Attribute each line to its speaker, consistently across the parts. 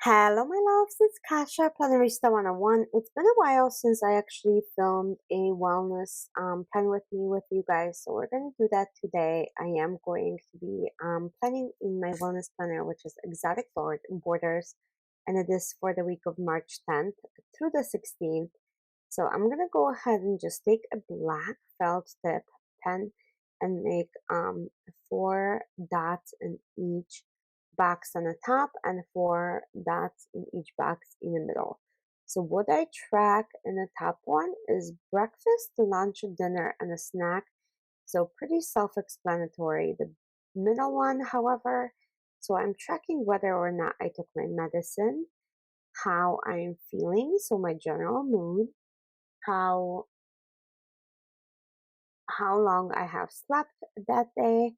Speaker 1: Hello, my loves. It's Kasha, Plannerista 101. It's been a while since I actually filmed a wellness plan with me with you guys, so we're going to do that today. I am going to be planning in my wellness planner, which is exotic borders, and it is for the week of March 10th through the 16th. So I'm going to go ahead and just take a black felt tip pen and make four dots in each box on the top and four dots in each box in the middle. So what I track in the top one is breakfast, lunch, dinner, and a snack. So pretty self-explanatory. The middle one, however, so I'm tracking whether or not I took my medicine, how I'm feeling, so my general mood, how how long I have slept that day,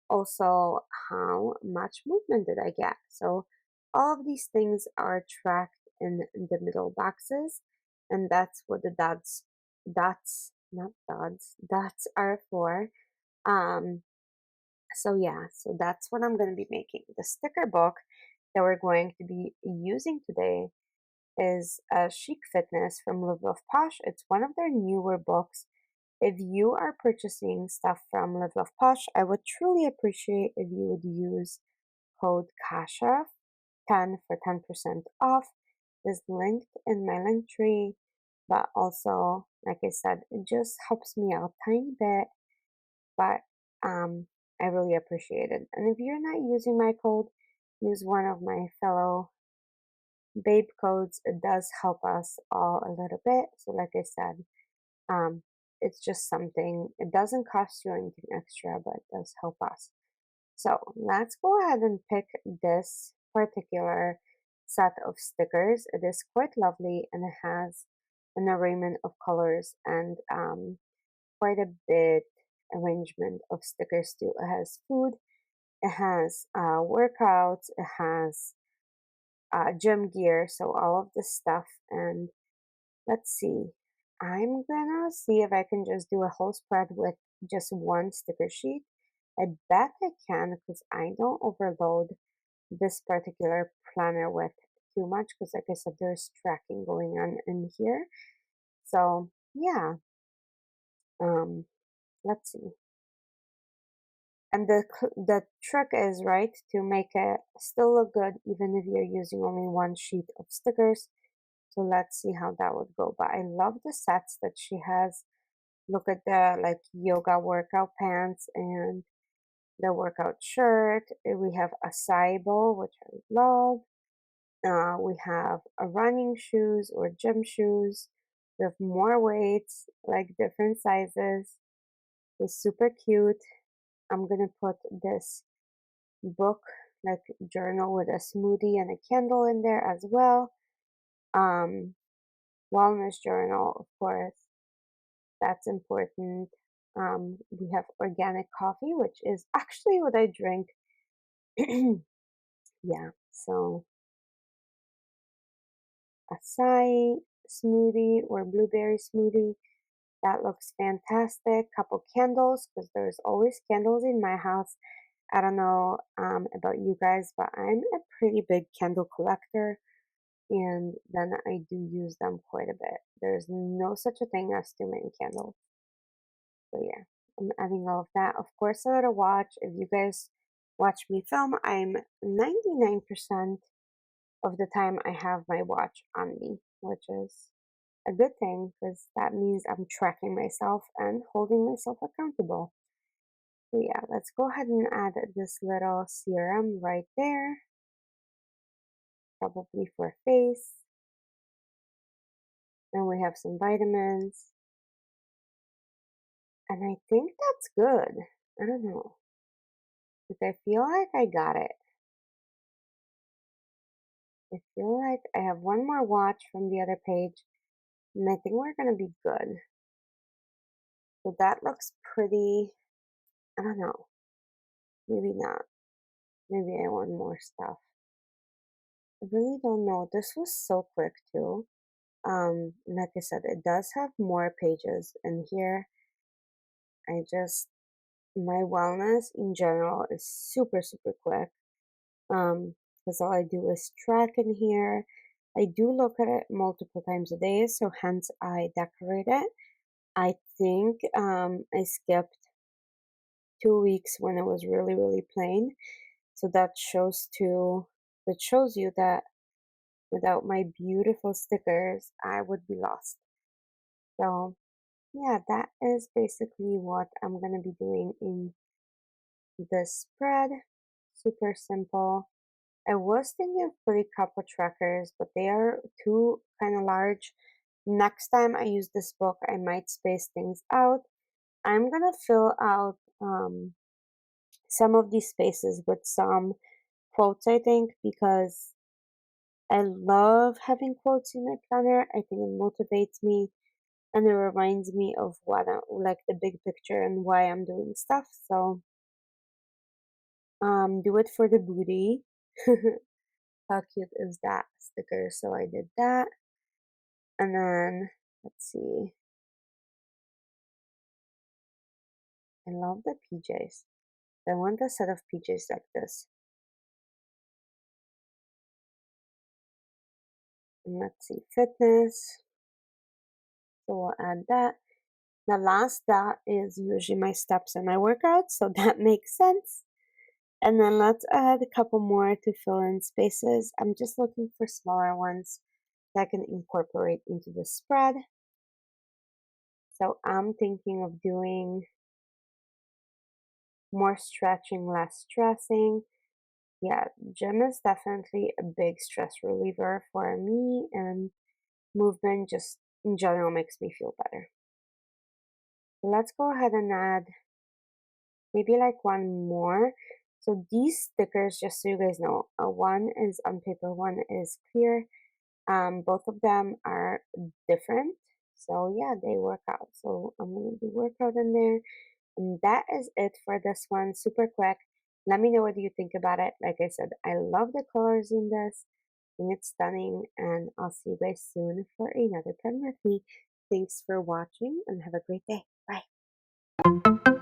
Speaker 1: also how much movement did I get. So all of these things are tracked in the middle boxes, and that's what the dots are for. Um, so yeah, so that's what I'm going to be making. The sticker book that we're going to be using today is Chic Fitness from Live Love Posh. It's one of their newer books. If you are purchasing stuff from Live Love Posh, I would truly appreciate if you would use code KASHA10 for 10% off. Is linked in my link tree, but also, like I said, it just helps me out a tiny bit, but I really appreciate it. And if you're not using my code, use one of my fellow babe codes. It does help us all a little bit. So, like I said, um, it's just something, it doesn't cost you anything extra, but it does help us. So let's go ahead and pick this particular set of stickers. It is quite lovely and it has an arrangement of colors and quite a bit arrangement of stickers too. It has food, it has workouts, it has gym gear, so all of this stuff. And let's see. I'm gonna see if I can just do a whole spread with just one sticker sheet. I bet I can because I don't overload this particular planner with too much because like I said, there's tracking going on in here. So yeah, um, let's see. And the trick is right to make it still look good even if you're using only one sheet of stickers. So let's see how that would go. But I love the sets that she has. Look at the like yoga workout pants and the workout shirt. We have a acai which I love. We have a running shoes or gym shoes. We have more weights, like different sizes. It's super cute. I'm gonna put this book, like journal with a smoothie and a candle in there as well. Um, Wellness journal, of course. That's important. We have organic coffee, which is actually what I drink. Yeah, so acai smoothie or blueberry smoothie. That looks fantastic. Couple candles, because there's always candles in my house. I don't know about you guys, but I'm a pretty big candle collector, and then I do use them quite a bit. There's no such a thing as too many candles. So yeah, I'm adding all of that. Of course, I got to watch. If you guys watch me film, I'm 99% of the time I have my watch on me, which is a good thing because that means I'm tracking myself and holding myself accountable. So yeah, let's go ahead and add this little serum right there, probably for face. Then we have some vitamins. And I think that's good. I don't know. Because I feel like I got it. I feel like I have one more watch from the other page, and I think we're gonna be good. So that looks pretty, I don't know, maybe not. Maybe I want more stuff. I really don't know. This was so quick too. Like I said, it does have more pages in here. My wellness in general is super, super quick. Um, because all I do is track in here. I do look at it multiple times a day, so hence I decorate it. I think I skipped 2 weeks when it was really, really plain. So that shows you that without my beautiful stickers, I would be lost. So yeah, that is basically what I'm gonna be doing in this spread. Super simple. I was thinking of putting a couple trackers, but they are too kind of large. Next time I use this book, I might space things out. I'm gonna fill out some of these spaces with some quotes, I think, because I love having quotes in my planner. I think it motivates me and it reminds me of what I like, the big picture and why I'm doing stuff. So do it for the booty. How cute is that sticker? So I did that. And then let's see. I love the PJs. I want a set of PJs like this. And let's see, fitness. So we'll add that. The last dot is usually my steps and my workouts, so that makes sense. And then let's add a couple more to fill in spaces. I'm just looking for smaller ones that I can incorporate into the spread. So I'm thinking of doing more stretching, less stressing. Yeah, gym is definitely a big stress reliever for me, and movement just in general makes me feel better. Let's go ahead and add maybe like one more. So these stickers, just so you guys know, one is on paper, one is clear. Both of them are different. So yeah, they work out. So I'm gonna do workout in there. And that is it for this one. Super quick. Let me know what you think about it. Like I said, I love the colors in this. I think it's stunning. And I'll see you guys soon for another plan with me. Thanks for watching and have a great day. Bye.